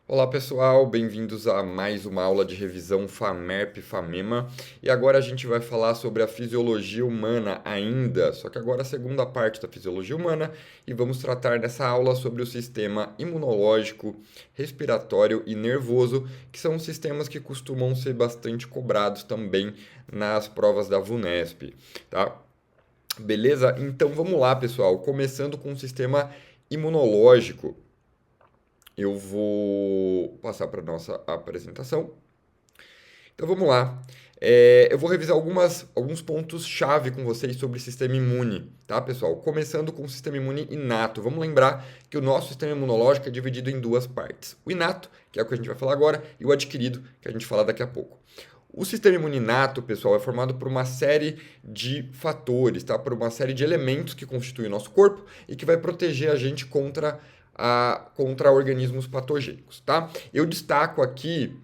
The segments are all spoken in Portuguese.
Olá pessoal, bem-vindos a mais uma aula de revisão FAMERP-FAMEMA e agora a gente vai falar sobre a fisiologia humana ainda, só que agora a segunda parte da fisiologia humana e vamos tratar nessa aula sobre o sistema imunológico, respiratório e nervoso, que são sistemas que costumam ser bastante cobrados também nas provas da VUNESP, tá? Beleza? Então vamos lá pessoal, começando com o sistema imunológico. Eu vou passar para a nossa apresentação. Então vamos lá. Eu vou revisar alguns pontos-chave com vocês sobre o sistema imune, tá, pessoal? Começando com o sistema imune inato. Vamos lembrar que o nosso sistema imunológico é dividido em duas partes: o inato, que é o que a gente vai falar agora, e o adquirido, que a gente fala daqui a pouco. O sistema imune inato, pessoal, é formado por uma série de fatores, tá? Por uma série de elementos que constituem o nosso corpo e que vai proteger a gente contra organismos patogênicos, tá? Eu destaco aqui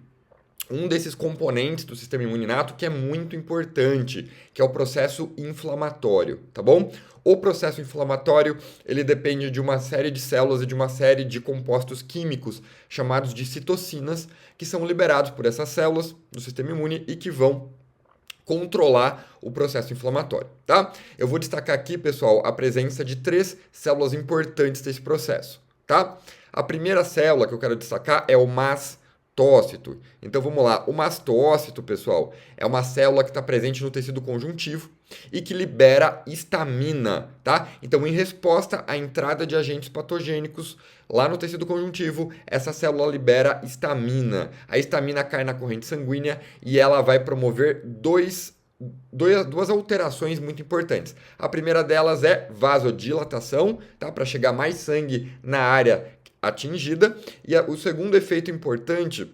um desses componentes do sistema imune inato que é muito importante, que é o processo inflamatório, tá bom? O processo inflamatório, ele depende de uma série de células e de uma série de compostos químicos chamados de citocinas, que são liberados por essas células do sistema imune e que vão controlar o processo inflamatório, tá? Eu vou destacar aqui, pessoal, a presença de três células importantes desse processo, tá? A primeira célula que eu quero destacar é o mastócito. Então vamos lá, o mastócito, pessoal, é uma célula que está presente no tecido conjuntivo e que libera histamina, tá? Então, em resposta à entrada de agentes patogênicos lá no tecido conjuntivo, essa célula libera histamina. A histamina cai na corrente sanguínea e ela vai promover duas alterações muito importantes. A primeira delas é vasodilatação, tá? Para chegar mais sangue na área atingida. E o segundo efeito importante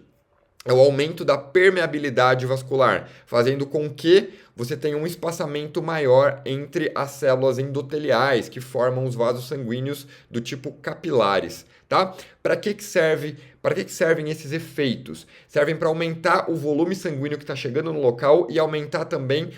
é o aumento da permeabilidade vascular, fazendo com que você tenha um espaçamento maior entre as células endoteliais que formam os vasos sanguíneos do tipo capilares, tá? Para que serve? Para que servem esses efeitos? Servem para aumentar o volume sanguíneo que está chegando no local e aumentar também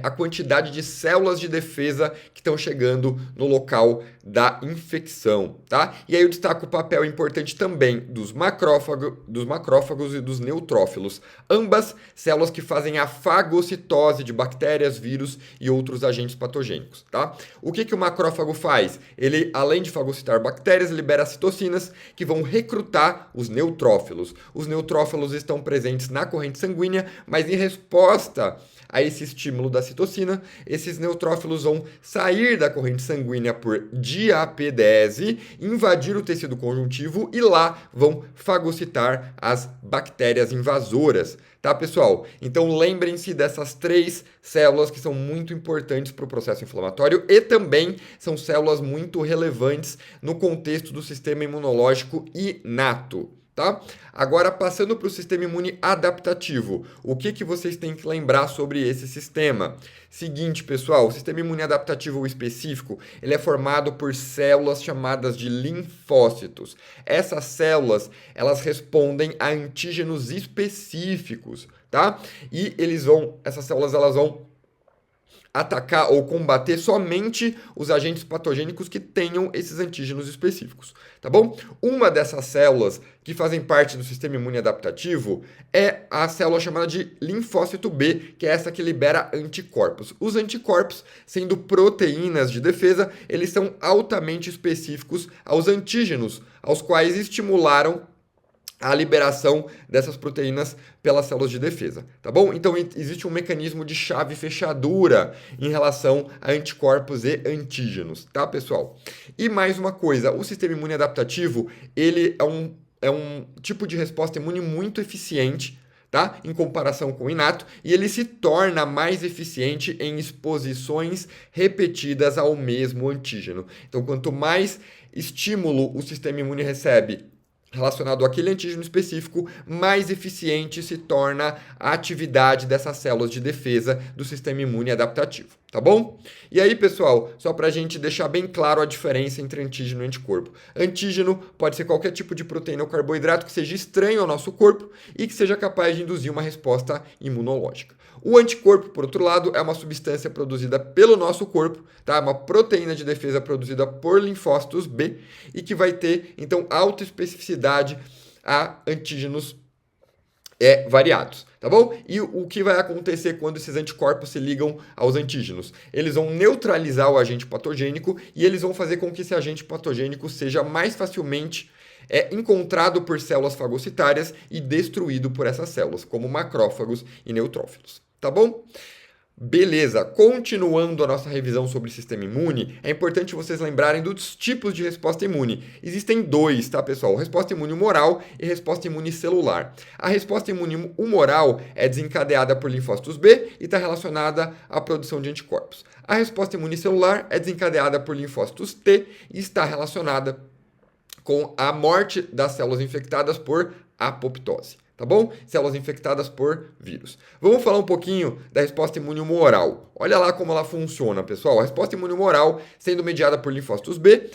a quantidade de células de defesa que estão chegando no local da infecção, tá? E aí eu destaco o papel importante também dos macrófagos e dos neutrófilos, ambas células que fazem a fagocitose de bactérias, vírus e outros agentes patogênicos, tá? O que o macrófago faz? Ele, além de fagocitar bactérias, libera citocinas que vão recrutar os neutrófilos. Os neutrófilos estão presentes na corrente sanguínea, mas em resposta a esse estímulo da citocina, esses neutrófilos vão sair da corrente sanguínea por diapedese, invadir o tecido conjuntivo e lá vão fagocitar as bactérias invasoras, tá, pessoal? Então lembrem-se dessas três células que são muito importantes para o processo inflamatório e também são células muito relevantes no contexto do sistema imunológico inato. Tá? Agora, passando para o sistema imune adaptativo, o que vocês têm que lembrar sobre esse sistema? Seguinte, pessoal, o sistema imune adaptativo específico, ele é formado por células chamadas de linfócitos. Essas células, elas respondem a antígenos específicos, tá? E essas células, elas vão atacar ou combater somente os agentes patogênicos que tenham esses antígenos específicos, tá bom? Uma dessas células que fazem parte do sistema imune adaptativo é a célula chamada de linfócito B, que é essa que libera anticorpos. Os anticorpos, sendo proteínas de defesa, eles são altamente específicos aos antígenos, aos quais estimularam a liberação dessas proteínas pelas células de defesa, tá bom? Então existe um mecanismo de chave fechadura em relação a anticorpos e antígenos, tá, pessoal? E mais uma coisa, o sistema imune adaptativo, ele é um tipo de resposta imune muito eficiente, tá? Em comparação com o inato, e ele se torna mais eficiente em exposições repetidas ao mesmo antígeno. Então, quanto mais estímulo o sistema imune recebe relacionado àquele antígeno específico, mais eficiente se torna a atividade dessas células de defesa do sistema imune adaptativo, tá bom? E aí, pessoal, só para a gente deixar bem claro a diferença entre antígeno e anticorpo. Antígeno pode ser qualquer tipo de proteína ou carboidrato que seja estranho ao nosso corpo e que seja capaz de induzir uma resposta imunológica. O anticorpo, por outro lado, é uma substância produzida pelo nosso corpo, tá? Uma proteína de defesa produzida por linfócitos B e que vai ter, então, autoespecificidade a antígenos variados, tá bom? E o que vai acontecer quando esses anticorpos se ligam aos antígenos? Eles vão neutralizar o agente patogênico e eles vão fazer com que esse agente patogênico seja mais facilmente encontrado por células fagocitárias e destruído por essas células, como macrófagos e neutrófilos, tá bom? Beleza, continuando a nossa revisão sobre o sistema imune, é importante vocês lembrarem dos tipos de resposta imune. Existem dois, tá, pessoal? Resposta imune humoral e resposta imune celular. A resposta imune humoral é desencadeada por linfócitos B e está relacionada à produção de anticorpos. A resposta imune celular é desencadeada por linfócitos T e está relacionada com a morte das células infectadas por apoptose. Tá bom? Células infectadas por vírus. Vamos falar um pouquinho da resposta imune humoral. Olha lá como ela funciona, pessoal. A resposta imune humoral, sendo mediada por linfócitos B,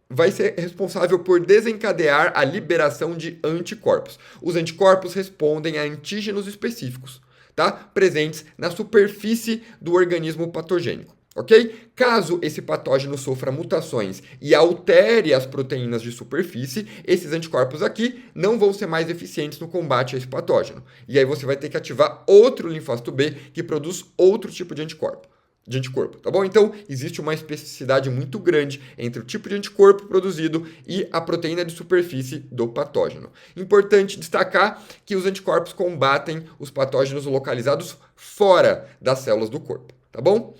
vai ser responsável por desencadear a liberação de anticorpos. Os anticorpos respondem a antígenos específicos, tá? Presentes na superfície do organismo patogênico. Ok? Caso esse patógeno sofra mutações e altere as proteínas de superfície, esses anticorpos aqui não vão ser mais eficientes no combate a esse patógeno. E aí você vai ter que ativar outro linfócito B que produz outro tipo de anticorpo, tá bom? Então, existe uma especificidade muito grande entre o tipo de anticorpo produzido e a proteína de superfície do patógeno. Importante destacar que os anticorpos combatem os patógenos localizados fora das células do corpo, tá bom?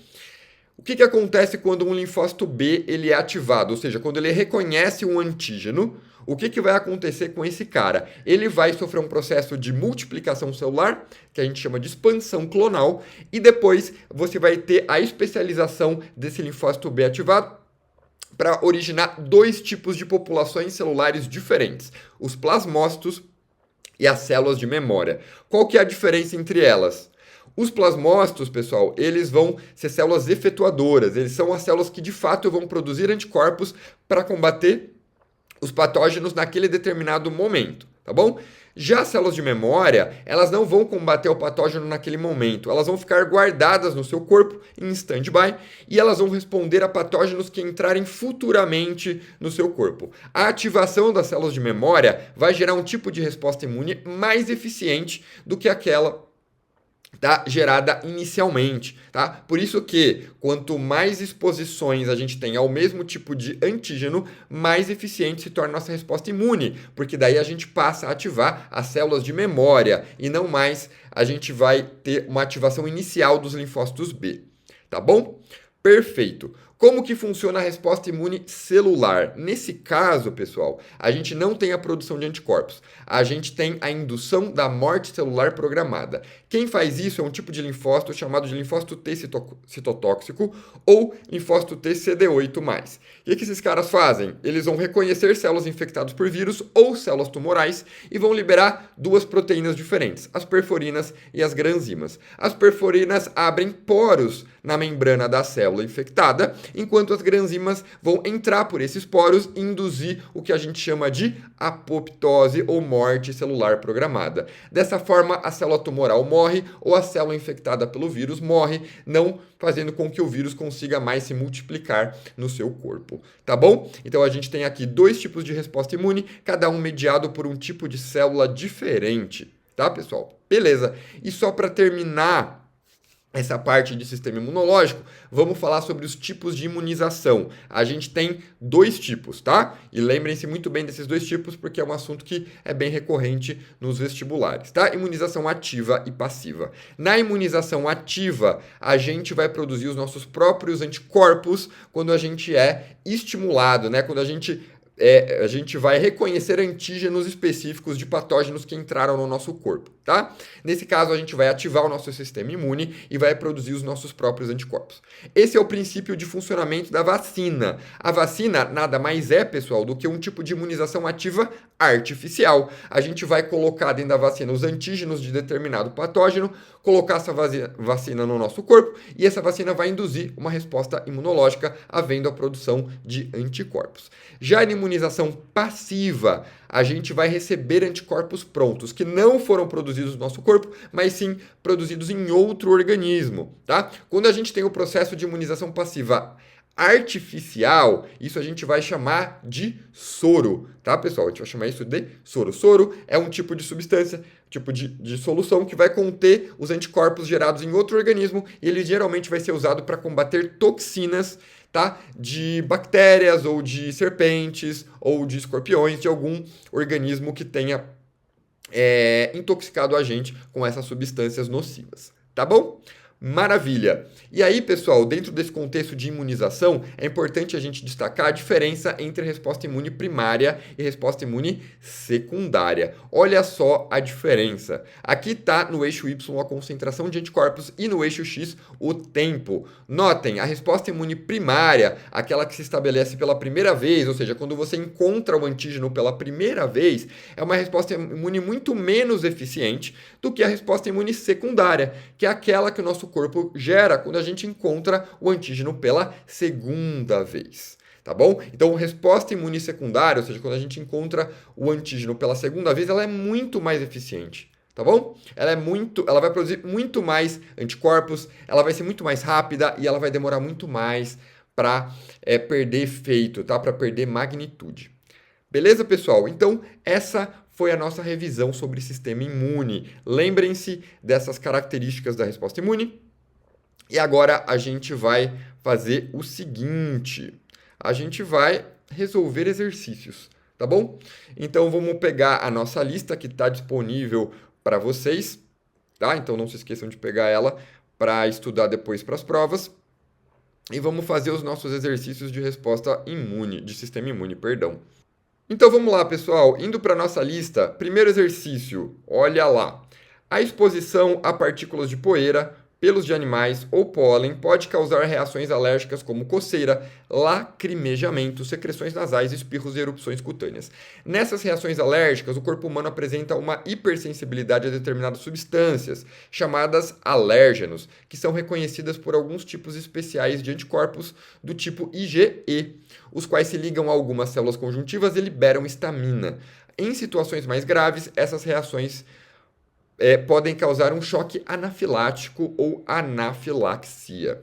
O que acontece quando um linfócito B ele é ativado? Ou seja, quando ele reconhece um antígeno, o que vai acontecer com esse cara? Ele vai sofrer um processo de multiplicação celular, que a gente chama de expansão clonal, e depois você vai ter a especialização desse linfócito B ativado para originar dois tipos de populações celulares diferentes, os plasmócitos e as células de memória. Qual que é a diferença entre elas? Os plasmócitos, pessoal, eles vão ser células efetuadoras. Eles são as células que, de fato, vão produzir anticorpos para combater os patógenos naquele determinado momento, tá bom? Já as células de memória, elas não vão combater o patógeno naquele momento. Elas vão ficar guardadas no seu corpo, em stand-by, e elas vão responder a patógenos que entrarem futuramente no seu corpo. A ativação das células de memória vai gerar um tipo de resposta imune mais eficiente do que aquela gerada inicialmente, tá? Por isso que quanto mais exposições a gente tem ao mesmo tipo de antígeno, mais eficiente se torna a nossa resposta imune, porque daí a gente passa a ativar as células de memória e não mais a gente vai ter uma ativação inicial dos linfócitos B, tá bom? Perfeito. Como que funciona a resposta imune celular? Nesse caso, pessoal, a gente não tem a produção de anticorpos. A gente tem a indução da morte celular programada. Quem faz isso é um tipo de linfócito chamado de linfócito T citotóxico ou linfócito T CD8+. E o que esses caras fazem? Eles vão reconhecer células infectadas por vírus ou células tumorais e vão liberar duas proteínas diferentes, as perforinas e as granzimas. As perforinas abrem poros na membrana da célula infectada, enquanto as granzimas vão entrar por esses poros e induzir o que a gente chama de apoptose ou morte celular programada. Dessa forma, a célula tumoral morre ou a célula infectada pelo vírus morre, não fazendo com que o vírus consiga mais se multiplicar no seu corpo, tá bom? Então a gente tem aqui dois tipos de resposta imune, cada um mediado por um tipo de célula diferente, tá, pessoal? Beleza. E só para terminar essa parte de sistema imunológico, vamos falar sobre os tipos de imunização. A gente tem dois tipos, tá? E lembrem-se muito bem desses dois tipos, porque é um assunto que é bem recorrente nos vestibulares, tá? Imunização ativa e passiva. Na imunização ativa, a gente vai produzir os nossos próprios anticorpos quando a gente é estimulado, né? Quando a gente vai reconhecer antígenos específicos de patógenos que entraram no nosso corpo, tá? Nesse caso, a gente vai ativar o nosso sistema imune e vai produzir os nossos próprios anticorpos. Esse é o princípio de funcionamento da vacina. A vacina nada mais é, pessoal, do que um tipo de imunização ativa artificial. A gente vai colocar dentro da vacina os antígenos de determinado patógeno, colocar essa vacina no nosso corpo e essa vacina vai induzir uma resposta imunológica, havendo a produção de anticorpos. Já na imunização passiva, a gente vai receber anticorpos prontos, que não foram produzidos no nosso corpo, mas sim produzidos em outro organismo, tá? Quando a gente tem o processo de imunização passiva artificial, isso a gente vai chamar de soro, tá, pessoal? A gente vai chamar isso de soro. Soro é um tipo de substância, tipo de solução que vai conter os anticorpos gerados em outro organismo e ele geralmente vai ser usado para combater toxinas, tá? De bactérias ou de serpentes ou de escorpiões, de algum organismo que tenha intoxicado a gente com essas substâncias nocivas, tá bom? Maravilha! E aí, pessoal, dentro desse contexto de imunização, é importante a gente destacar a diferença entre resposta imune primária e resposta imune secundária. Olha só a diferença. Aqui está no eixo Y a concentração de anticorpos e no eixo X o tempo. Notem, a resposta imune primária, aquela que se estabelece pela primeira vez, ou seja, quando você encontra o antígeno pela primeira vez, é uma resposta imune muito menos eficiente do que a resposta imune secundária, que é aquela que o nosso corpo gera quando a gente encontra o antígeno pela segunda vez. Tá bom? Então, resposta imune secundária, ou seja, quando a gente encontra o antígeno pela segunda vez, ela é muito mais eficiente. Tá bom? Ela vai produzir muito mais anticorpos, ela vai ser muito mais rápida e ela vai demorar muito mais para perder efeito, tá? Para perder magnitude. Beleza, pessoal? Então, essa foi a nossa revisão sobre sistema imune. Lembrem-se dessas características da resposta imune. E agora a gente vai fazer o seguinte: a gente vai resolver exercícios, tá bom? Então vamos pegar a nossa lista que está disponível para vocês, tá? Então não se esqueçam de pegar ela para estudar depois para as provas. E vamos fazer os nossos exercícios de resposta imune, de sistema imune, perdão. Então vamos lá, pessoal. Indo para a nossa lista, primeiro exercício, olha lá. A exposição a partículas de poeira, pelos de animais ou pólen pode causar reações alérgicas como coceira, lacrimejamento, secreções nasais, espirros e erupções cutâneas. Nessas reações alérgicas, o corpo humano apresenta uma hipersensibilidade a determinadas substâncias, chamadas alérgenos, que são reconhecidas por alguns tipos especiais de anticorpos do tipo IgE, os quais se ligam a algumas células conjuntivas e liberam histamina. Em situações mais graves, essas reações podem causar um choque anafilático ou anafilaxia.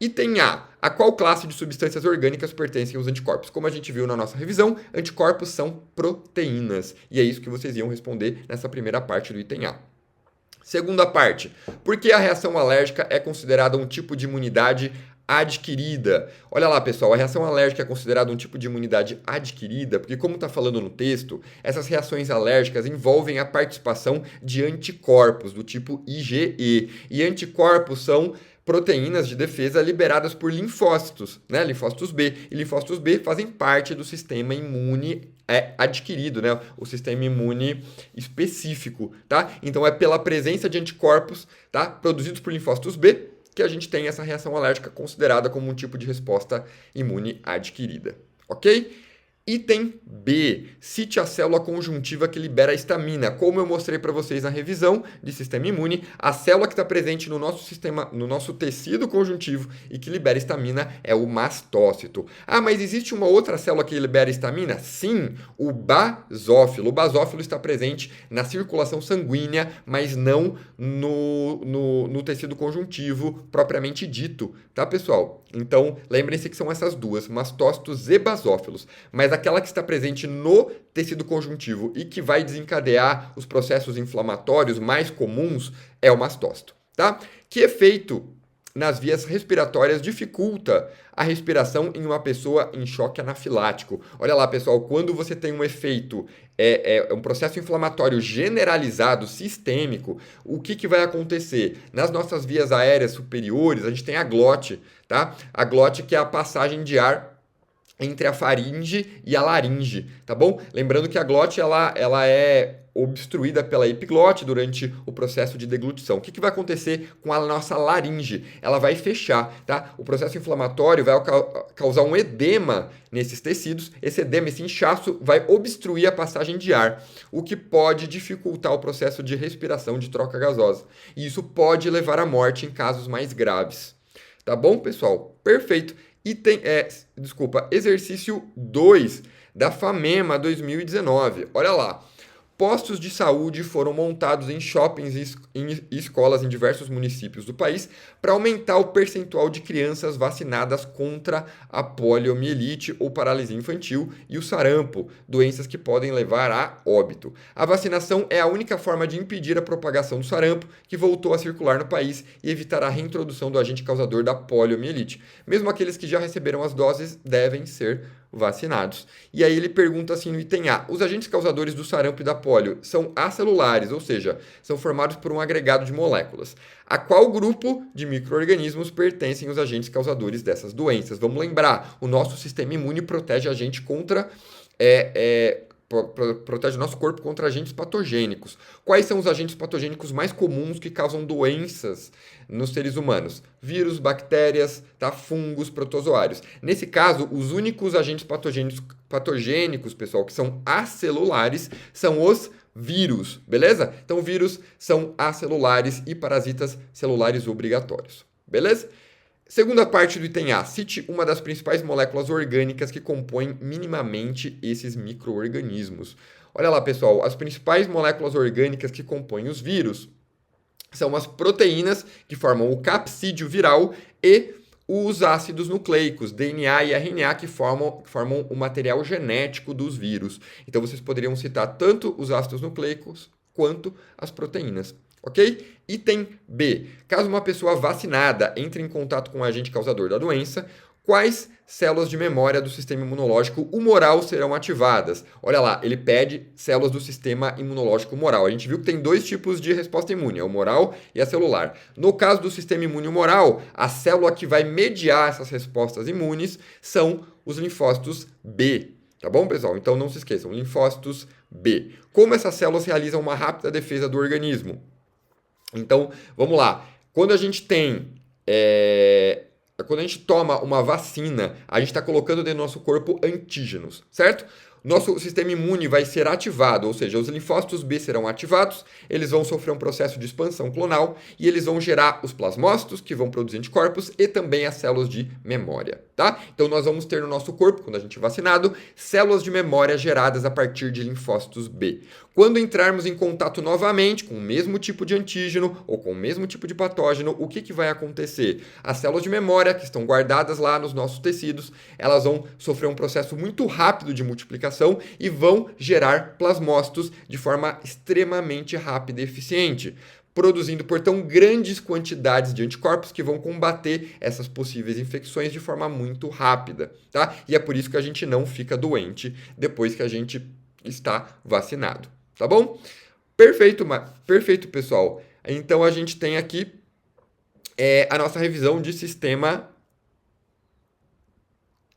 Item A. A qual classe de substâncias orgânicas pertencem os anticorpos? Como a gente viu na nossa revisão, anticorpos são proteínas. E é isso que vocês iam responder nessa primeira parte do item A. Segunda parte. Por que a reação alérgica é considerada um tipo de imunidade adquirida? Olha lá, pessoal, a reação alérgica é considerada um tipo de imunidade adquirida, porque como está falando no texto, essas reações alérgicas envolvem a participação de anticorpos do tipo IgE. E anticorpos são proteínas de defesa liberadas por linfócitos, né? Linfócitos B. E linfócitos B fazem parte do sistema imune adquirido, né? O sistema imune específico, tá? Então é pela presença de anticorpos, tá? Produzidos por linfócitos B que a gente tem essa reação alérgica considerada como um tipo de resposta imune adquirida, ok? Item B. Cite a célula conjuntiva que libera histamina. Como eu mostrei para vocês na revisão de sistema imune, a célula que está presente no nosso sistema, no nosso tecido conjuntivo e que libera histamina é o mastócito. Ah, mas existe uma outra célula que libera histamina? Sim, o basófilo. O basófilo está presente na circulação sanguínea, mas não no tecido conjuntivo propriamente dito, tá, pessoal? Então, lembrem-se que são essas duas, mastócitos e basófilos. Mas aquela que está presente no tecido conjuntivo e que vai desencadear os processos inflamatórios mais comuns é o mastócito, tá? Que efeito nas vias respiratórias dificulta a respiração em uma pessoa em choque anafilático? Olha lá, pessoal, quando você tem um efeito, um processo inflamatório generalizado, sistêmico, o que vai acontecer? Nas nossas vias aéreas superiores, a gente tem a glote, tá? A glote que é a passagem de ar entre a faringe e a laringe, tá bom? Lembrando que a glote ela é obstruída pela epiglote durante o processo de deglutição. O que vai acontecer com a nossa laringe? Ela vai fechar, tá? O processo inflamatório vai causar um edema nesses tecidos. Esse edema, esse inchaço, vai obstruir a passagem de ar, o que pode dificultar o processo de respiração, de troca gasosa. E isso pode levar à morte em casos mais graves. Tá bom, pessoal? Perfeito. Exercício 2. da FAMEMA 2019. Olha lá. Postos de saúde foram montados em shoppings e escolas em diversos municípios do país para aumentar o percentual de crianças vacinadas contra a poliomielite ou paralisia infantil e o sarampo, doenças que podem levar a óbito. A vacinação é a única forma de impedir a propagação do sarampo, que voltou a circular no país, e evitar a reintrodução do agente causador da poliomielite. Mesmo aqueles que já receberam as doses devem ser vacinados. E aí ele pergunta assim no item A: os agentes causadores do sarampo e da polio são acelulares, ou seja, são formados por um agregado de moléculas. A qual grupo de micro-organismos pertencem os agentes causadores dessas doenças? Vamos lembrar, o nosso sistema imune protege a gente contra protege o nosso corpo contra agentes patogênicos. Quais são os agentes patogênicos mais comuns que causam doenças nos seres humanos? Vírus, bactérias, tá? Fungos, protozoários. Nesse caso, os únicos agentes patogênicos, pessoal, que são acelulares, são os vírus, beleza? Então, vírus são acelulares e parasitas celulares obrigatórios, beleza? Segunda parte do item A, cite uma das principais moléculas orgânicas que compõem minimamente esses micro-organismos. Olha lá, pessoal, as principais moléculas orgânicas que compõem os vírus são as proteínas, que formam o capsídeo viral, e os ácidos nucleicos, DNA e RNA, que formam o material genético dos vírus. Então, vocês poderiam citar tanto os ácidos nucleicos quanto as proteínas. Ok? Item B. Caso uma pessoa vacinada entre em contato com o agente causador da doença, quais células de memória do sistema imunológico humoral serão ativadas? Olha lá, ele pede células do sistema imunológico humoral. A gente viu que tem dois tipos de resposta imune, a humoral e a celular. No caso do sistema imune humoral, a célula que vai mediar essas respostas imunes são os linfócitos B. Tá bom, pessoal? Então não se esqueçam, linfócitos B. Como essas células realizam uma rápida defesa do organismo? Então, vamos lá. Quando a gente toma uma vacina, a gente está colocando dentro do nosso corpo antígenos, certo? Nosso sistema imune vai ser ativado, ou seja, os linfócitos B serão ativados, eles vão sofrer um processo de expansão clonal e eles vão gerar os plasmócitos, que vão produzir anticorpos, e também as células de memória, tá? Então nós vamos ter no nosso corpo, quando a gente é vacinado, células de memória geradas a partir de linfócitos B. Quando entrarmos em contato novamente com o mesmo tipo de antígeno ou com o mesmo tipo de patógeno, o que vai acontecer? As células de memória, que estão guardadas lá nos nossos tecidos, elas vão sofrer um processo muito rápido de multiplicação e vão gerar plasmócitos de forma extremamente rápida e eficiente, produzindo, portanto, grandes quantidades de anticorpos que vão combater essas possíveis infecções de forma muito rápida, tá? E é por isso que a gente não fica doente depois que a gente está vacinado, tá bom? Perfeito, pessoal. Então, a gente tem aqui a nossa revisão de sistema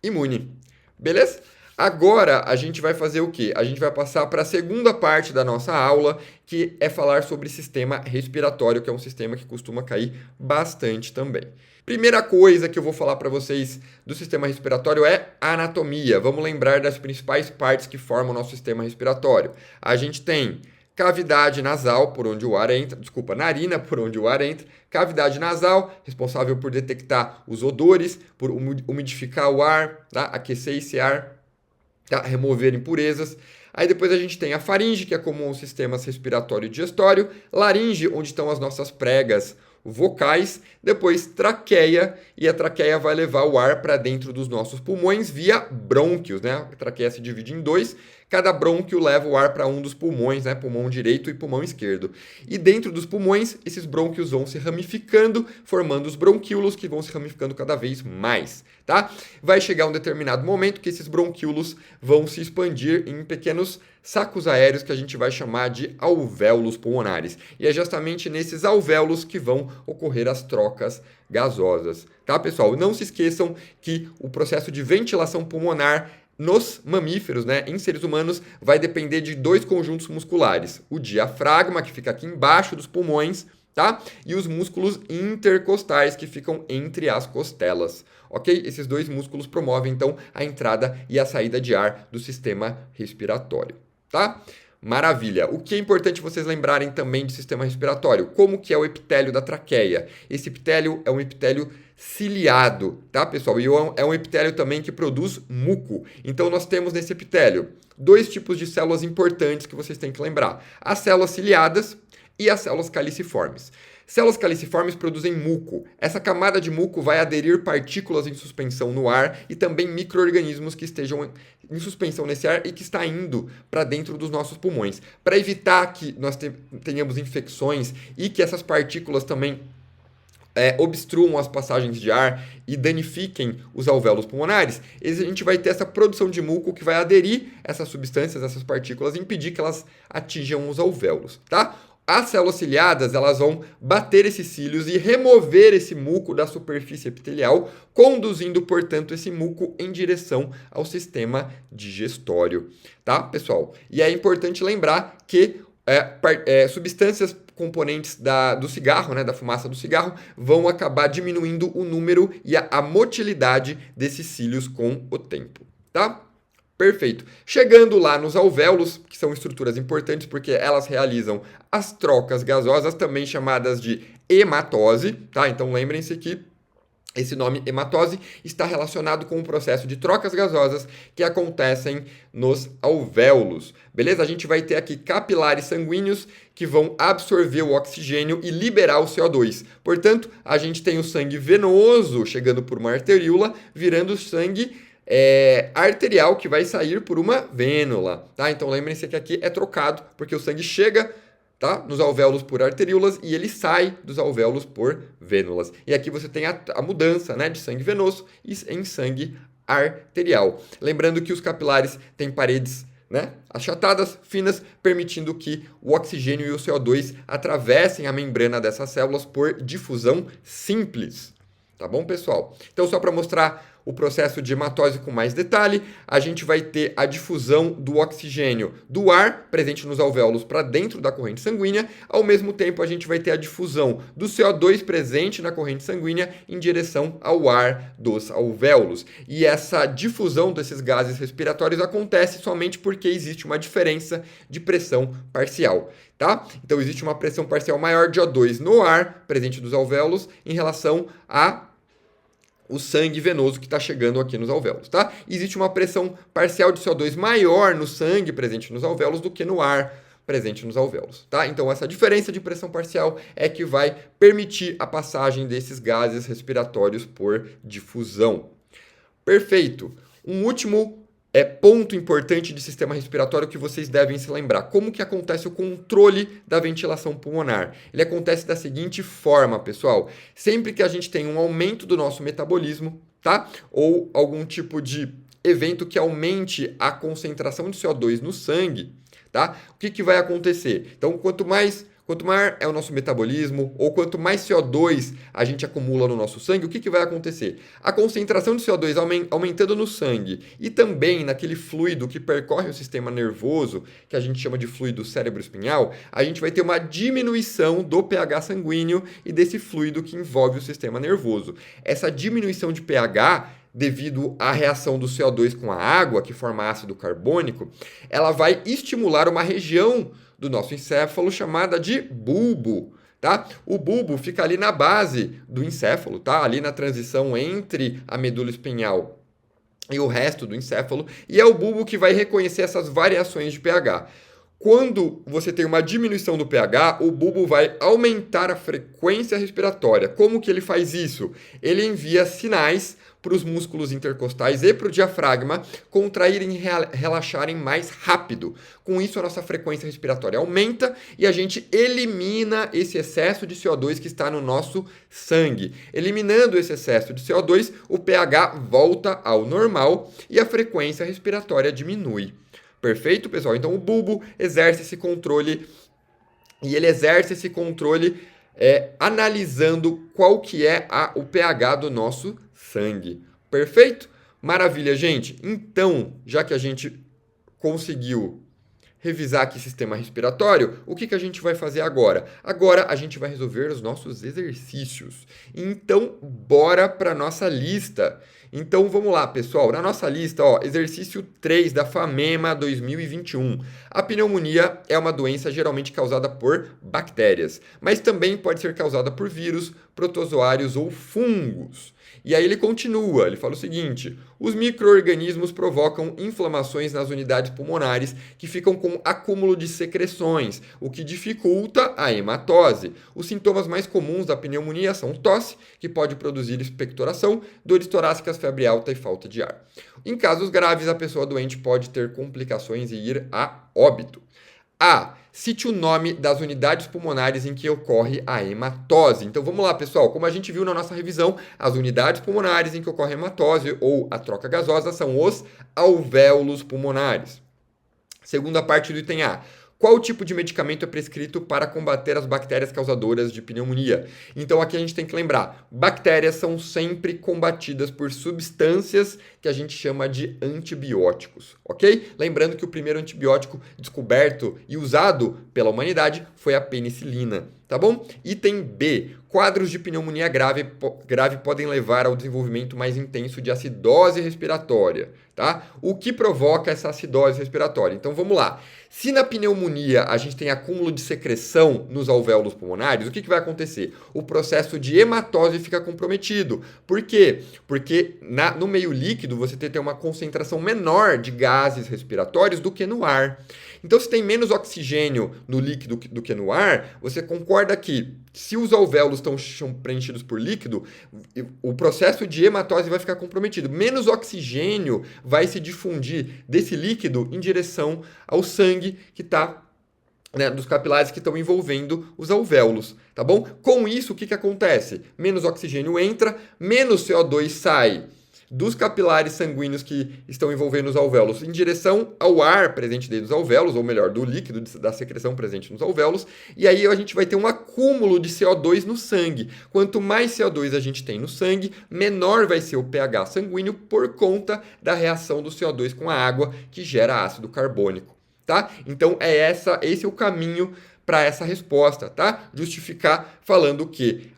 imune, beleza? Agora, a gente vai fazer o quê? A gente vai passar para a segunda parte da nossa aula, que é falar sobre sistema respiratório, que é um sistema que costuma cair bastante também. Primeira coisa que eu vou falar para vocês do sistema respiratório é a anatomia. Vamos lembrar das principais partes que formam o nosso sistema respiratório. A gente tem cavidade nasal, por onde o ar entra, narina, por onde o ar entra, cavidade nasal, responsável por detectar os odores, por umidificar o ar, tá? Aquecer esse ar, tá? Remover impurezas. Aí depois a gente tem a faringe, que é comum aos sistemas respiratório e digestório, laringe, onde estão as nossas pregas vocais, depois traqueia, e a traqueia vai levar o ar para dentro dos nossos pulmões via brônquios, né? A traqueia se divide em dois, cada brônquio leva o ar para um dos pulmões, né? Pulmão direito e pulmão esquerdo. E dentro dos pulmões, esses brônquios vão se ramificando, formando os bronquíolos, que vão se ramificando cada vez mais, tá? Vai chegar um determinado momento que esses bronquíolos vão se expandir em pequenos sacos aéreos que a gente vai chamar de alvéolos pulmonares. E é justamente nesses alvéolos que vão ocorrer as trocas gasosas, tá, pessoal? Não se esqueçam que o processo de ventilação pulmonar nos mamíferos, né, em seres humanos, vai depender de dois conjuntos musculares. O diafragma, que fica aqui embaixo dos pulmões, tá? E os músculos intercostais, que ficam entre as costelas, ok? Esses dois músculos promovem, então, a entrada e a saída de ar do sistema respiratório, tá? Maravilha. O que é importante vocês lembrarem também de sistema respiratório? Como que é o epitélio da traqueia? Esse epitélio é um epitélio ciliado, tá, pessoal? E é um epitélio também que produz muco. Então, nós temos nesse epitélio dois tipos de células importantes que vocês têm que lembrar: as células ciliadas e as células caliciformes. Células caliciformes produzem muco. Essa camada de muco vai aderir partículas em suspensão no ar e também micro-organismos que estejam em suspensão nesse ar e que está indo para dentro dos nossos pulmões. Para evitar que nós tenhamos infecções e que essas partículas também obstruam as passagens de ar e danifiquem os alvéolos pulmonares, a gente vai ter essa produção de muco que vai aderir essas substâncias, essas partículas, e impedir que elas atinjam os alvéolos, tá? As células ciliadas, elas vão bater esses cílios e remover esse muco da superfície epitelial, conduzindo, portanto, esse muco em direção ao sistema digestório, tá, pessoal? E é importante lembrar que substâncias componentes do cigarro, né, da fumaça do cigarro, vão acabar diminuindo o número e a motilidade desses cílios com o tempo, tá? Perfeito. Chegando lá nos alvéolos, que são estruturas importantes porque elas realizam as trocas gasosas, também chamadas de hematose, tá? Então lembrem-se que esse nome hematose está relacionado com o processo de trocas gasosas que acontecem nos alvéolos. Beleza? A gente vai ter aqui capilares sanguíneos que vão absorver o oxigênio e liberar o CO2. Portanto, a gente tem o sangue venoso chegando por uma arteríola, virando sangue arterial que vai sair por uma vênula, tá? Então lembrem-se que aqui é trocado, porque o sangue chega, tá, nos alvéolos por arteríolas e ele sai dos alvéolos por vênulas. E aqui você tem a mudança, né, de sangue venoso em sangue arterial. Lembrando que os capilares têm paredes, né, achatadas, finas, permitindo que o oxigênio e o CO2 atravessem a membrana dessas células por difusão simples. Tá bom, pessoal? Então, só para mostrar o processo de hematose com mais detalhe, a gente vai ter a difusão do oxigênio do ar presente nos alvéolos para dentro da corrente sanguínea. Ao mesmo tempo, a gente vai ter a difusão do CO2 presente na corrente sanguínea em direção ao ar dos alvéolos. E essa difusão desses gases respiratórios acontece somente porque existe uma diferença de pressão parcial, tá? Então, existe uma pressão parcial maior de O2 no ar presente dos alvéolos em relação a o sangue venoso que está chegando aqui nos alvéolos, tá? Existe uma pressão parcial de CO2 maior no sangue presente nos alvéolos do que no ar presente nos alvéolos, tá? Então, essa diferença de pressão parcial é que vai permitir a passagem desses gases respiratórios por difusão. Perfeito. Um último ponto importante de sistema respiratório que vocês devem se lembrar. Como que acontece o controle da ventilação pulmonar? Ele acontece da seguinte forma, pessoal. Sempre que a gente tem um aumento do nosso metabolismo, tá? Ou algum tipo de evento que aumente a concentração de CO2 no sangue, tá? O que vai acontecer? Então, quanto maior é o nosso metabolismo, ou quanto mais CO2 a gente acumula no nosso sangue, o que vai acontecer? A concentração de CO2 aumentando no sangue e também naquele fluido que percorre o sistema nervoso, que a gente chama de fluido cérebro-espinhal, a gente vai ter uma diminuição do pH sanguíneo e desse fluido que envolve o sistema nervoso. Essa diminuição de pH, devido à reação do CO2 com a água, que forma ácido carbônico, ela vai estimular uma região do nosso encéfalo chamada de bulbo, tá? O bulbo fica ali na base do encéfalo, tá? Ali na transição entre a medula espinhal e o resto do encéfalo, e é o bulbo que vai reconhecer essas variações de pH. Quando você tem uma diminuição do pH, o bulbo vai aumentar a frequência respiratória. Como que ele faz isso? Ele envia sinais para os músculos intercostais e para o diafragma contraírem e relaxarem mais rápido. Com isso, a nossa frequência respiratória aumenta e a gente elimina esse excesso de CO2 que está no nosso sangue. Eliminando esse excesso de CO2, o pH volta ao normal e a frequência respiratória diminui. Perfeito, pessoal? Então, o bulbo exerce esse controle e ele exerce esse controle analisando qual que é o pH do nosso sangue. Perfeito? Maravilha, gente. Então, já que a gente conseguiu revisar aqui o sistema respiratório, o que a gente vai fazer agora? Agora a gente vai resolver os nossos exercícios. Então, bora para a nossa lista. Então, vamos lá, pessoal. Na nossa lista, exercício 3 da FAMEMA 2021. A pneumonia é uma doença geralmente causada por bactérias, mas também pode ser causada por vírus, protozoários ou fungos. E aí ele continua, ele fala o seguinte: os micro-organismos provocam inflamações nas unidades pulmonares que ficam com acúmulo de secreções, o que dificulta a hematose. Os sintomas mais comuns da pneumonia são tosse, que pode produzir expectoração, dores torácicas, febre alta e falta de ar. Em casos graves, a pessoa doente pode ter complicações e ir a óbito. A. Cite o nome das unidades pulmonares em que ocorre a hematose. Então vamos lá, pessoal. Como a gente viu na nossa revisão, as unidades pulmonares em que ocorre a hematose ou a troca gasosa são os alvéolos pulmonares. Segunda parte do item A. Qual tipo de medicamento é prescrito para combater as bactérias causadoras de pneumonia? Então aqui a gente tem que lembrar, bactérias são sempre combatidas por substâncias que a gente chama de antibióticos, ok? Lembrando que o primeiro antibiótico descoberto e usado pela humanidade foi a penicilina, tá bom? Item B. Quadros de pneumonia grave podem levar ao desenvolvimento mais intenso de acidose respiratória, tá? O que provoca essa acidose respiratória? Então vamos lá. Se na pneumonia a gente tem acúmulo de secreção nos alvéolos pulmonares, o que vai acontecer? O processo de hematose fica comprometido. Por quê? Porque no meio líquido você tem uma concentração menor de gases respiratórios do que no ar. Então, se tem menos oxigênio no líquido do que no ar, você concorda que se os alvéolos estão preenchidos por líquido, o processo de hematose vai ficar comprometido. Menos oxigênio vai se difundir desse líquido em direção ao sangue que está, né, dos capilares que estão envolvendo os alvéolos, tá bom? Com isso, o que acontece? Menos oxigênio entra, menos CO2 sai dos capilares sanguíneos que estão envolvendo os alvéolos em direção ao ar presente dentro dos alvéolos, ou melhor, do líquido da secreção presente nos alvéolos, e aí a gente vai ter um acúmulo de CO2 no sangue. Quanto mais CO2 a gente tem no sangue, menor vai ser o pH sanguíneo por conta da reação do CO2 com a água que gera ácido carbônico, tá? Então esse é o caminho para essa resposta, tá? Justificar falando que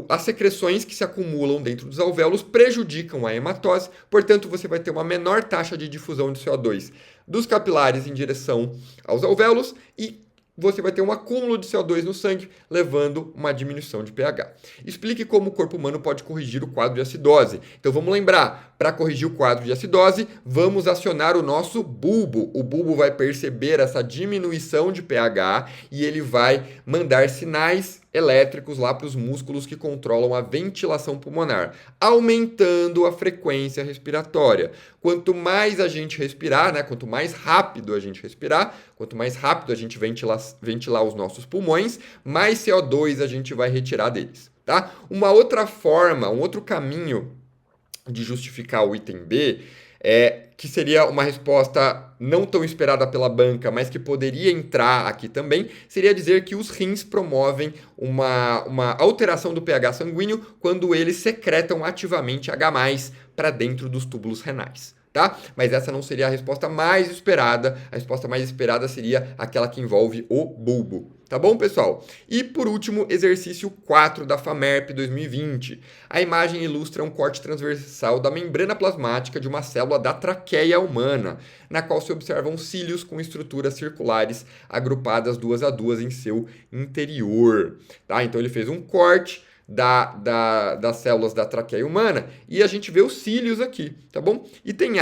as secreções que se acumulam dentro dos alvéolos prejudicam a hematose, portanto, você vai ter uma menor taxa de difusão de CO2 dos capilares em direção aos alvéolos e você vai ter um acúmulo de CO2 no sangue, levando uma diminuição de pH. Explique como o corpo humano pode corrigir o quadro de acidose. Então vamos lembrar, para corrigir o quadro de acidose, vamos acionar o nosso bulbo. O bulbo vai perceber essa diminuição de pH e ele vai mandar sinais elétricos lá para os músculos que controlam a ventilação pulmonar, aumentando a frequência respiratória. Quanto mais a gente respirar, né, quanto mais rápido a gente respirar, quanto mais rápido a gente ventilar os nossos pulmões, mais CO2 a gente vai retirar deles, tá? Uma outra forma, um outro caminho de justificar o item B que seria uma resposta não tão esperada pela banca, mas que poderia entrar aqui também, seria dizer que os rins promovem uma alteração do pH sanguíneo quando eles secretam ativamente H+, para dentro dos túbulos renais, tá? Mas essa não seria a resposta mais esperada. A resposta mais esperada seria aquela que envolve o bulbo. Tá bom, pessoal? E por último, exercício 4 da FAMERP 2020. A imagem ilustra um corte transversal da membrana plasmática de uma célula da traqueia humana, na qual se observam cílios com estruturas circulares agrupadas duas a duas em seu interior. Tá? Então ele fez um corte das células da traqueia humana e a gente vê os cílios aqui, tá bom? E tem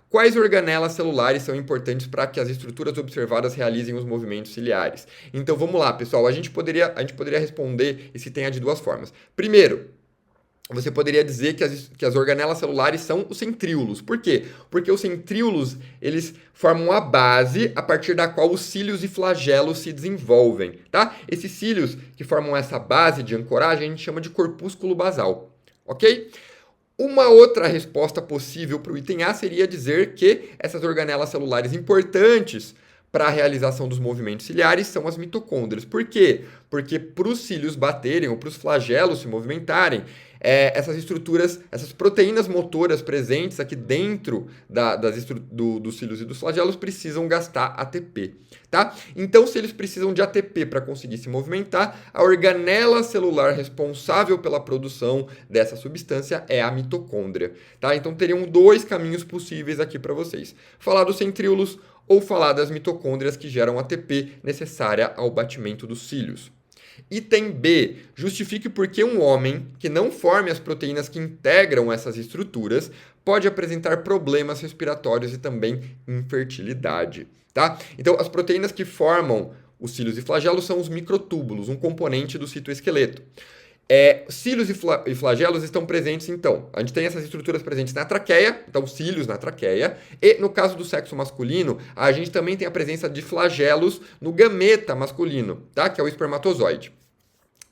quais organelas celulares são importantes para que as estruturas observadas realizem os movimentos ciliares? Então vamos lá, pessoal. A gente poderia responder esse item de duas formas. Primeiro, você poderia dizer que as organelas celulares são os centríolos. Por quê? Porque os centríolos, eles formam a base a partir da qual os cílios e flagelos se desenvolvem, tá? Esses cílios que formam essa base de ancoragem a gente chama de corpúsculo basal, ok? Uma outra resposta possível para o item A seria dizer que essas organelas celulares importantes para a realização dos movimentos ciliares são as mitocôndrias. Por quê? Porque para os cílios baterem ou para os flagelos se movimentarem, essas estruturas, essas proteínas motoras presentes aqui dentro dos cílios e dos flagelos precisam gastar ATP, tá? Então, se eles precisam de ATP para conseguir se movimentar, a organela celular responsável pela produção dessa substância é a mitocôndria, tá? Então, teriam dois caminhos possíveis aqui para vocês. Falar dos centríolos ou falar das mitocôndrias que geram ATP necessária ao batimento dos cílios. Item B. Justifique por que um homem que não forme as proteínas que integram essas estruturas pode apresentar problemas respiratórios e também infertilidade, tá? Então, as proteínas que formam os cílios e flagelos são os microtúbulos, um componente do citoesqueleto. Cílios e flagelos estão presentes, então. A gente tem essas estruturas presentes na traqueia, então cílios na traqueia, e no caso do sexo masculino, a gente também tem a presença de flagelos no gameta masculino, tá? Que é o espermatozoide.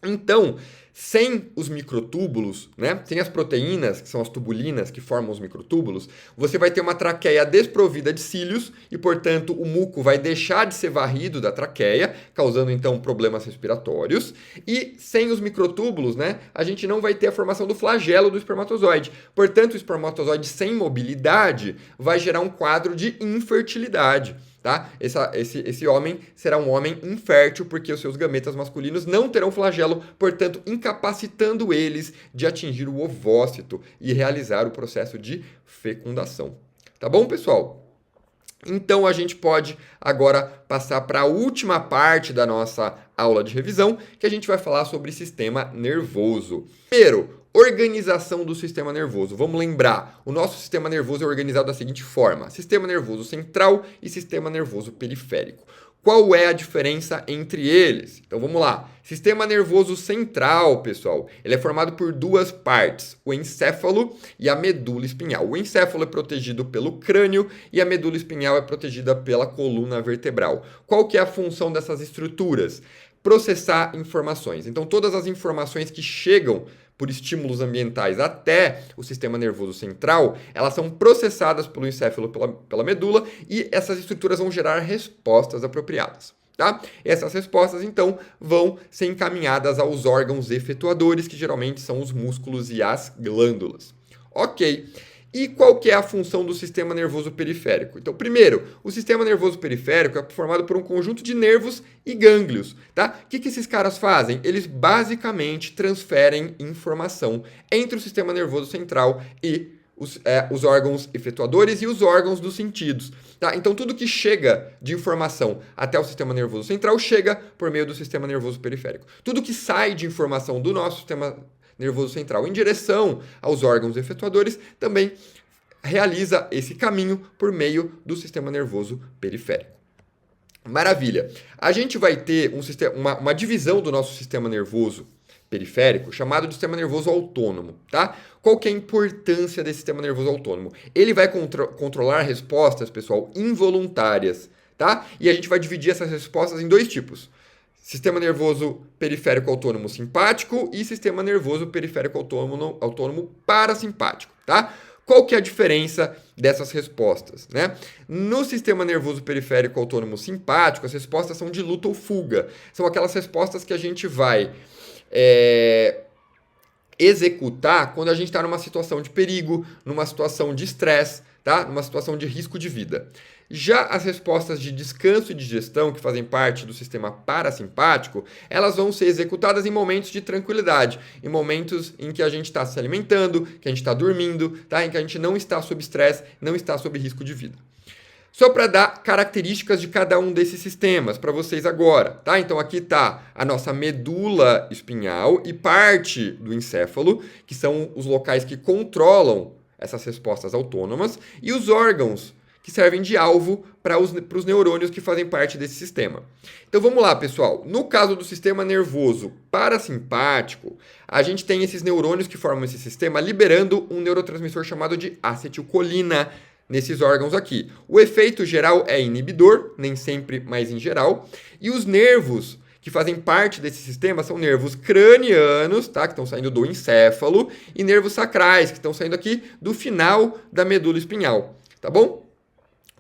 Então, sem os microtúbulos, né, sem as proteínas, que são as tubulinas que formam os microtúbulos, você vai ter uma traqueia desprovida de cílios e, portanto, o muco vai deixar de ser varrido da traqueia, causando então problemas respiratórios. E sem os microtúbulos, né, a gente não vai ter a formação do flagelo do espermatozoide. Portanto, o espermatozoide sem mobilidade vai gerar um quadro de infertilidade. Tá? Esse homem será um homem infértil porque os seus gametas masculinos não terão flagelo, portanto, incapacitando eles de atingir o ovócito e realizar o processo de fecundação. Tá bom, pessoal? Então, a gente pode agora passar para a última parte da nossa aula de revisão, que a gente vai falar sobre sistema nervoso. Primeiro, organização do sistema nervoso. Vamos lembrar, o nosso sistema nervoso é organizado da seguinte forma: sistema nervoso central e sistema nervoso periférico. Qual é a diferença entre eles? Então vamos lá. Sistema nervoso central, pessoal, ele é formado por duas partes, o encéfalo e a medula espinhal. O encéfalo é protegido pelo crânio e a medula espinhal é protegida pela coluna vertebral. Qual que é a função dessas estruturas? Processar informações. Então todas as informações que chegam por estímulos ambientais até o sistema nervoso central, elas são processadas pelo encéfalo, pela medula, e essas estruturas vão gerar respostas apropriadas. Tá? Essas respostas, então, vão ser encaminhadas aos órgãos efetuadores, que geralmente são os músculos e as glândulas. Ok. E qual que é a função do sistema nervoso periférico? Então, primeiro, o sistema nervoso periférico é formado por um conjunto de nervos e gânglios, tá? O que esses caras fazem? Eles basicamente transferem informação entre o sistema nervoso central e os órgãos efetuadores e os órgãos dos sentidos, tá? Então, tudo que chega de informação até o sistema nervoso central chega por meio do sistema nervoso periférico. Tudo que sai de informação do nosso sistema nervoso central em direção aos órgãos efetuadores também realiza esse caminho por meio do sistema nervoso periférico. Maravilha! A gente vai ter uma divisão do nosso sistema nervoso periférico chamado de sistema nervoso autônomo, tá? Qual que é a importância desse sistema nervoso autônomo? Ele vai controlar respostas, pessoal, involuntárias, tá? E a gente vai dividir essas respostas em dois tipos: sistema nervoso periférico autônomo simpático e sistema nervoso periférico autônomo parasimpático, tá? Qual que é a diferença dessas respostas, né? No sistema nervoso periférico autônomo simpático, as respostas são de luta ou fuga. São aquelas respostas que a gente vai executar quando a gente está numa situação de perigo, numa situação de estresse, tá? Numa situação de risco de vida. Já as respostas de descanso e digestão, que fazem parte do sistema parasimpático, elas vão ser executadas em momentos de tranquilidade, em momentos em que a gente está se alimentando, que a gente está dormindo, tá? Em que a gente não está sob estresse, não está sob risco de vida. Só para dar características de cada um desses sistemas para vocês agora, tá? Então aqui está a nossa medula espinhal e parte do encéfalo, que são os locais que controlam essas respostas autônomas, e os órgãos que servem de alvo para os neurônios que fazem parte desse sistema. Então vamos lá, pessoal. No caso do sistema nervoso parasimpático, a gente tem esses neurônios que formam esse sistema liberando um neurotransmissor chamado de acetilcolina nesses órgãos aqui. O efeito geral é inibidor, nem sempre, mas em geral. E os nervos que fazem parte desse sistema são nervos cranianos, tá? Que estão saindo do encéfalo, e nervos sacrais, que estão saindo aqui do final da medula espinhal, tá bom?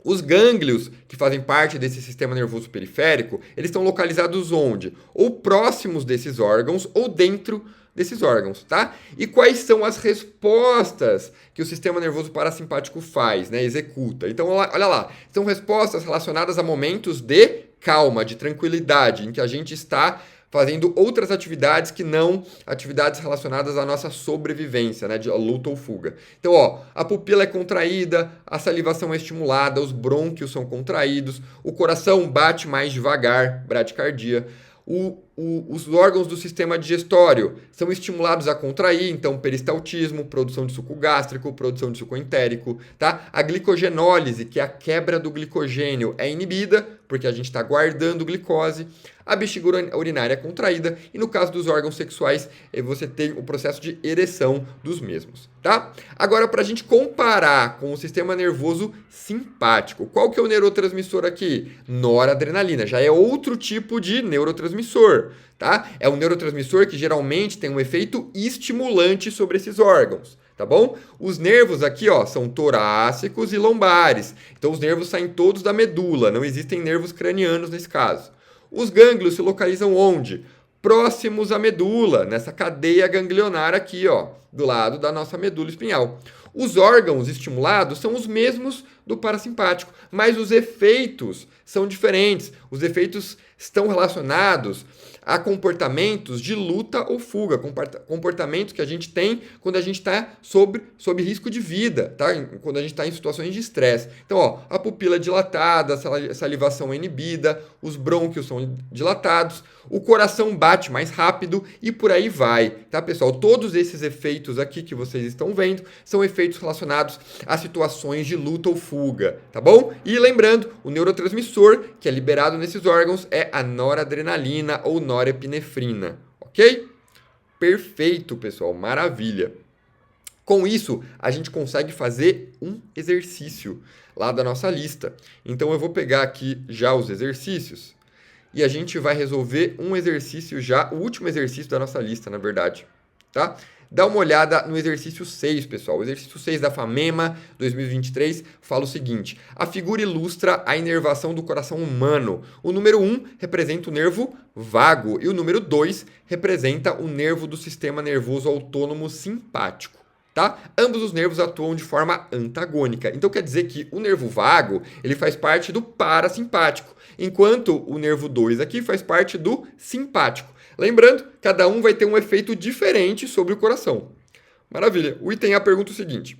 Os gânglios, que fazem parte desse sistema nervoso periférico, eles estão localizados onde? Ou próximos desses órgãos, ou dentro desses órgãos, tá? E quais são as respostas que o sistema nervoso parasimpático faz, né? Executa. Então, olha lá. São respostas relacionadas a momentos de calma, de tranquilidade, em que a gente está fazendo outras atividades que não atividades relacionadas à nossa sobrevivência, né, de luta ou fuga. Então, ó, a pupila é contraída, a salivação é estimulada, os brônquios são contraídos, o coração bate mais devagar, bradicardia, o os órgãos do sistema digestório são estimulados a contrair, então peristaltismo, produção de suco gástrico, produção de suco entérico, tá? A glicogenólise, que é a quebra do glicogênio, é inibida, porque a gente está guardando glicose. A bexiga urinária é contraída e no caso dos órgãos sexuais, você tem o processo de ereção dos mesmos, tá? Agora, para a gente comparar com o sistema nervoso simpático, qual que é o neurotransmissor aqui? Noradrenalina, já é outro tipo de neurotransmissor, tá? É um neurotransmissor que geralmente tem um efeito estimulante sobre esses órgãos. Tá bom? Os nervos aqui, ó, são torácicos e lombares. Então, os nervos saem todos da medula, não existem nervos cranianos nesse caso. Os gânglios se localizam onde? Próximos à medula, nessa cadeia ganglionar aqui, ó, do lado da nossa medula espinhal. Os órgãos estimulados são os mesmos do parasimpático, mas os efeitos são diferentes. Os efeitos estão relacionados a comportamentos de luta ou fuga, comportamentos que a gente tem quando a gente está sob risco de vida, tá? Quando a gente está em situações de estresse. Então, ó, a pupila dilatada, a salivação é inibida, os brônquios são dilatados, o coração bate mais rápido e por aí vai, tá, pessoal? Todos esses efeitos aqui que vocês estão vendo são efeitos relacionados a situações de luta ou fuga, tá bom? E lembrando, o neurotransmissor que é liberado nesses órgãos é a noradrenalina ou norepinefrina, ok? Perfeito, pessoal, maravilha. Com isso, a gente consegue fazer um exercício lá da nossa lista. Então, eu vou pegar aqui já os exercícios e a gente vai resolver um exercício já, o último exercício da nossa lista, na verdade, tá? Dá uma olhada no exercício 6, pessoal. O exercício 6 da FAMEMA 2023 fala o seguinte: a figura ilustra a inervação do coração humano. O número 1 representa o nervo vago e o número 2 representa o nervo do sistema nervoso autônomo simpático. Tá? Ambos os nervos atuam de forma antagônica. Então quer dizer que o nervo vago ele faz parte do parasimpático, enquanto o nervo 2 aqui faz parte do simpático. Lembrando, cada um vai ter um efeito diferente sobre o coração. Maravilha. O item A pergunta o seguinte: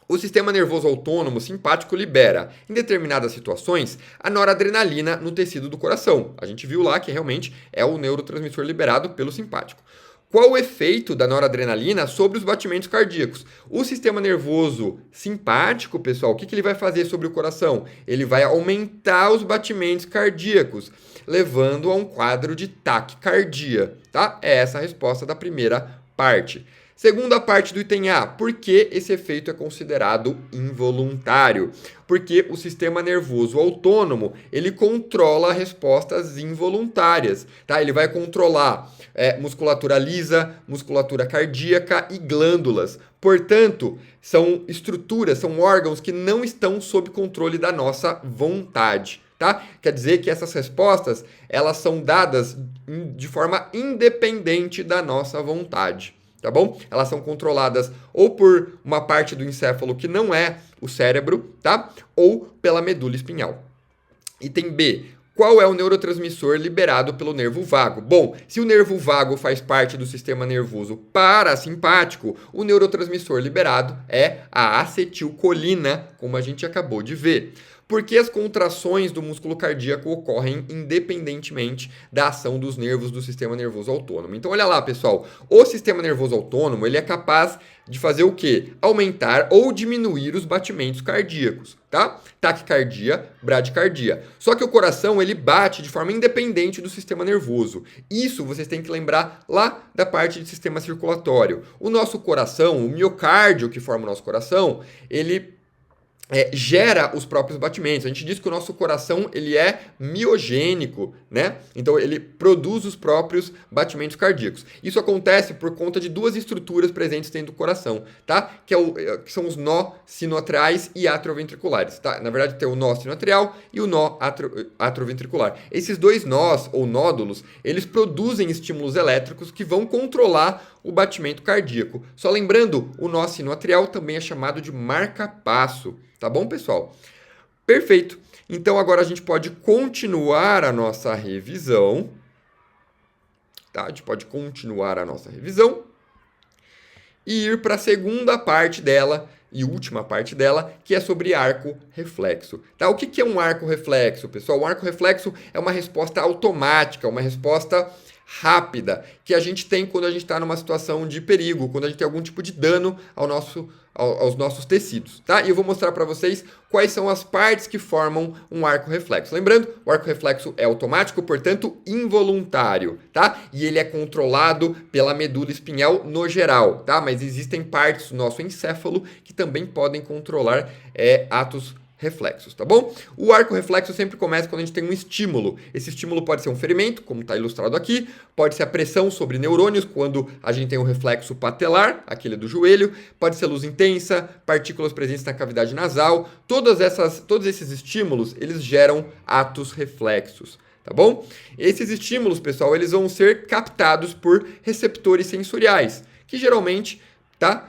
o sistema nervoso autônomo simpático libera, em determinadas situações, a noradrenalina no tecido do coração. A gente viu lá que realmente é o neurotransmissor liberado pelo simpático. Qual o efeito da noradrenalina sobre os batimentos cardíacos? O sistema nervoso simpático, pessoal, o que ele vai fazer sobre o coração? Ele vai aumentar os batimentos cardíacos, levando a um quadro de taquicardia, tá? É essa a resposta da primeira parte. Segunda parte do item A, por que esse efeito é considerado involuntário? Porque o sistema nervoso autônomo, ele controla respostas involuntárias, tá? Ele vai controlar musculatura lisa, musculatura cardíaca e glândulas. Portanto, são estruturas, são órgãos que não estão sob controle da nossa vontade. Tá? Quer dizer que essas respostas elas são dadas de forma independente da nossa vontade. Tá bom? Elas são controladas ou por uma parte do encéfalo que não é o cérebro, tá? Ou pela medula espinhal. Item B. Qual é o neurotransmissor liberado pelo nervo vago? Bom, se o nervo vago faz parte do sistema nervoso parasimpático, o neurotransmissor liberado é a acetilcolina, como a gente acabou de ver. Porque as contrações do músculo cardíaco ocorrem independentemente da ação dos nervos do sistema nervoso autônomo. Então, olha lá, pessoal. O sistema nervoso autônomo ele é capaz de fazer o quê? Aumentar ou diminuir os batimentos cardíacos, tá? Taquicardia, bradicardia. Só que o coração ele bate de forma independente do sistema nervoso. Isso vocês têm que lembrar lá da parte de sistema circulatório. O nosso coração, o miocárdio que forma o nosso coração, ele gera os próprios batimentos. A gente diz que o nosso coração ele é miogênico, né? Então ele produz os próprios batimentos cardíacos. Isso acontece por conta de duas estruturas presentes dentro do coração, tá? Que são os nó sinoatriais e atrioventriculares, tá? Na verdade tem o nó sinoatrial e o nó atrioventricular. Esses dois nós ou nódulos, eles produzem estímulos elétricos que vão controlar o batimento cardíaco. Só lembrando, o nó sinoatrial também é chamado de marca-passo. Tá bom, pessoal? Perfeito. Então, agora a gente pode continuar a nossa revisão. Tá? A gente pode continuar a nossa revisão e ir para a segunda parte dela, e última parte dela, que é sobre arco reflexo. Tá? O que é um arco reflexo, pessoal? Um arco reflexo é uma resposta automática, uma resposta rápida, que a gente tem quando a gente está numa situação de perigo, quando a gente tem algum tipo de dano aos nossos tecidos, tá? E eu vou mostrar para vocês quais são as partes que formam um arco reflexo. Lembrando, o arco reflexo é automático, portanto involuntário, tá? E ele é controlado pela medula espinhal no geral, tá? Mas existem partes do nosso encéfalo que também podem controlar atos reflexos, tá bom? O arco reflexo sempre começa quando a gente tem um estímulo. Esse estímulo pode ser um ferimento, como está ilustrado aqui, pode ser a pressão sobre neurônios, quando a gente tem um reflexo patelar, aquele do joelho, pode ser luz intensa, partículas presentes na cavidade nasal. Todos esses estímulos, eles geram atos reflexos. Tá bom? Esses estímulos, pessoal, eles vão ser captados por receptores sensoriais, que geralmente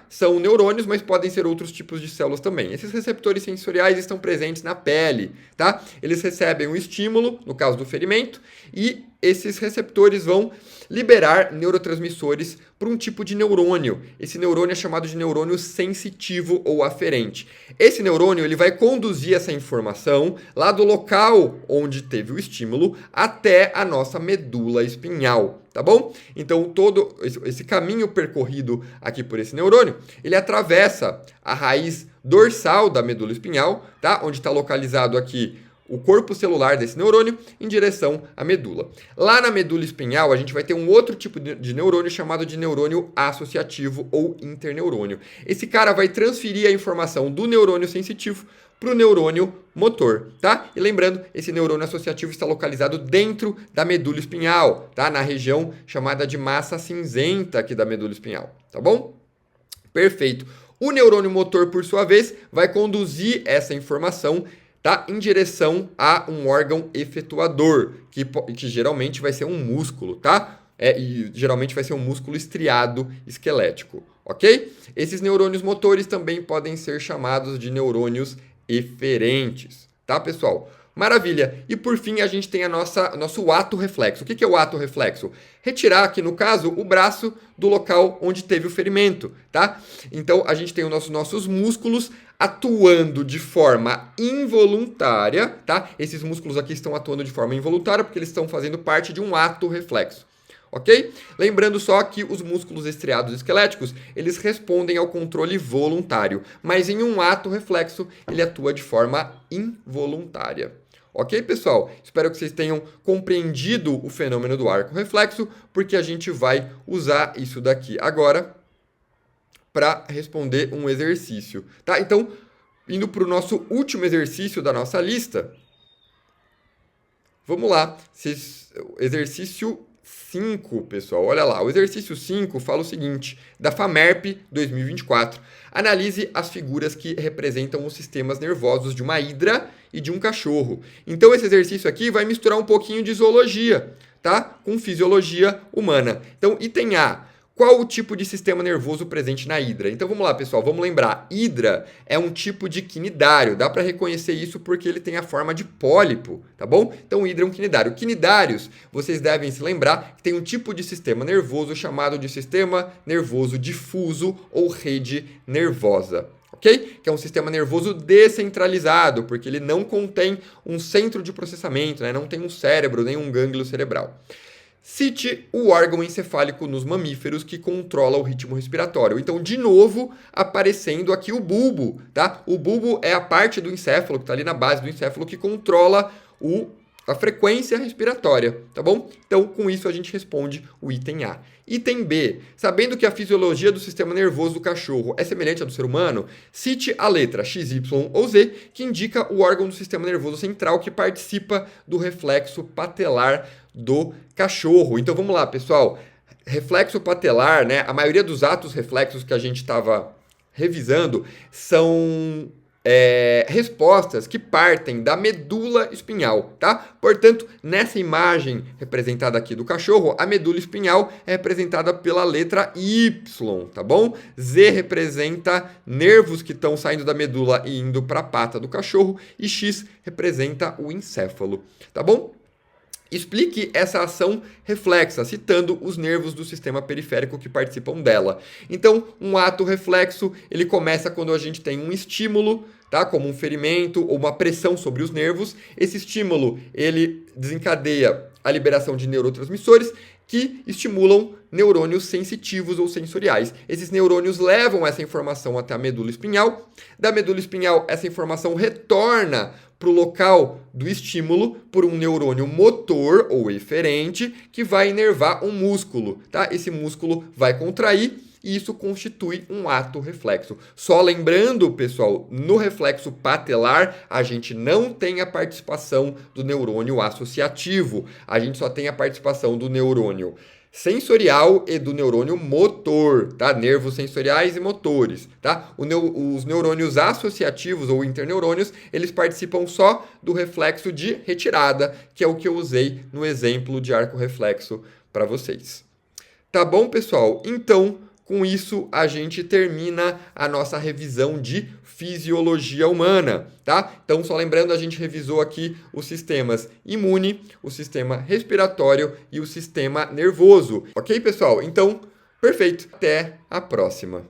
são neurônios, mas podem ser outros tipos de células também. Esses receptores sensoriais estão presentes na pele, tá? Eles recebem um estímulo, no caso do ferimento, e esses receptores vão liberar neurotransmissores para um tipo de neurônio. Esse neurônio é chamado de neurônio sensitivo ou aferente. Esse neurônio ele vai conduzir essa informação lá do local onde teve o estímulo até a nossa medula espinhal, tá bom? Então todo esse caminho percorrido aqui por esse neurônio, ele atravessa a raiz dorsal da medula espinhal, tá? Onde está localizado aqui o corpo celular desse neurônio em direção à medula. Lá na medula espinhal, a gente vai ter um outro tipo de neurônio chamado de neurônio associativo ou interneurônio. Esse cara vai transferir a informação do neurônio sensitivo para o neurônio motor, tá? E lembrando, esse neurônio associativo está localizado dentro da medula espinhal, tá? Na região chamada de massa cinzenta aqui da medula espinhal, tá bom? Perfeito. O neurônio motor, por sua vez, vai conduzir essa informação em direção a um órgão efetuador, que geralmente vai ser um músculo, tá? E geralmente vai ser um músculo estriado esquelético, ok? Esses neurônios motores também podem ser chamados de neurônios eferentes, tá, pessoal? Maravilha! E por fim, a gente tem nosso ato reflexo. O que é o ato reflexo? Retirar aqui, no caso, o braço do local onde teve o ferimento, tá? Então, a gente tem os nossos músculos atuando de forma involuntária, tá? Esses músculos aqui estão atuando de forma involuntária porque eles estão fazendo parte de um ato reflexo. Ok? Lembrando só que os músculos estriados esqueléticos, eles respondem ao controle voluntário, mas em um ato reflexo, ele atua de forma involuntária. Ok, pessoal? Espero que vocês tenham compreendido o fenômeno do arco reflexo, porque a gente vai usar isso daqui agora para responder um exercício, tá? Então, indo para o nosso último exercício da nossa lista, vamos lá. Exercício 5, pessoal. Olha lá, o exercício 5 fala o seguinte, da FAMERP 2024. Analise as figuras que representam os sistemas nervosos de uma hidra e de um cachorro. Então, esse exercício aqui vai misturar um pouquinho de zoologia, tá? Com fisiologia humana. Então, item A. Qual o tipo de sistema nervoso presente na hidra? Então vamos lá, pessoal, vamos lembrar. Hidra é um tipo de quinidário. Dá para reconhecer isso porque ele tem a forma de pólipo, tá bom? Então hidra é um quinidário. Quinidários, vocês devem se lembrar que tem um tipo de sistema nervoso chamado de sistema nervoso difuso ou rede nervosa. Ok? Que é um sistema nervoso descentralizado, porque ele não contém um centro de processamento, né? Não tem um cérebro, nem um gânglio cerebral. Cite o órgão encefálico nos mamíferos que controla o ritmo respiratório. Então, de novo, aparecendo aqui o bulbo, tá? O bulbo é a parte do encéfalo, que está ali na base do encéfalo, que controla a frequência respiratória, tá bom? Então, com isso, a gente responde o item A. Item B. Sabendo que a fisiologia do sistema nervoso do cachorro é semelhante à do ser humano, cite a letra X, Y ou Z, que indica o órgão do sistema nervoso central que participa do reflexo patelar do cachorro. Então, vamos lá, pessoal. Reflexo patelar, né? A maioria dos atos reflexos que a gente estava revisando são respostas que partem da medula espinhal, tá? Portanto, nessa imagem representada aqui do cachorro, a medula espinhal é representada pela letra Y, tá bom? Z representa nervos que estão saindo da medula e indo para a pata do cachorro, e X representa o encéfalo, tá bom? Explique essa ação reflexa, citando os nervos do sistema periférico que participam dela. Então, um ato reflexo, ele começa quando a gente tem um estímulo, tá? Como um ferimento ou uma pressão sobre os nervos. Esse estímulo, ele desencadeia a liberação de neurotransmissores que estimulam neurônios sensitivos ou sensoriais. Esses neurônios levam essa informação até a medula espinhal. Da medula espinhal, essa informação retorna para o local do estímulo por um neurônio motor ou eferente que vai inervar um músculo, tá? Esse músculo vai contrair e isso constitui um ato reflexo. Só lembrando, pessoal, no reflexo patelar, a gente não tem a participação do neurônio associativo. A gente só tem a participação do neurônio sensorial e do neurônio motor, tá? Nervos sensoriais e motores, tá? Os neurônios associativos ou interneurônios, eles participam só do reflexo de retirada, que é o que eu usei no exemplo de arco reflexo para vocês. Tá bom, pessoal? Então, com isso, a gente termina a nossa revisão de fisiologia humana, tá? Então, só lembrando, a gente revisou aqui os sistemas imune, o sistema respiratório e o sistema nervoso. Ok, pessoal? Então, perfeito. Até a próxima.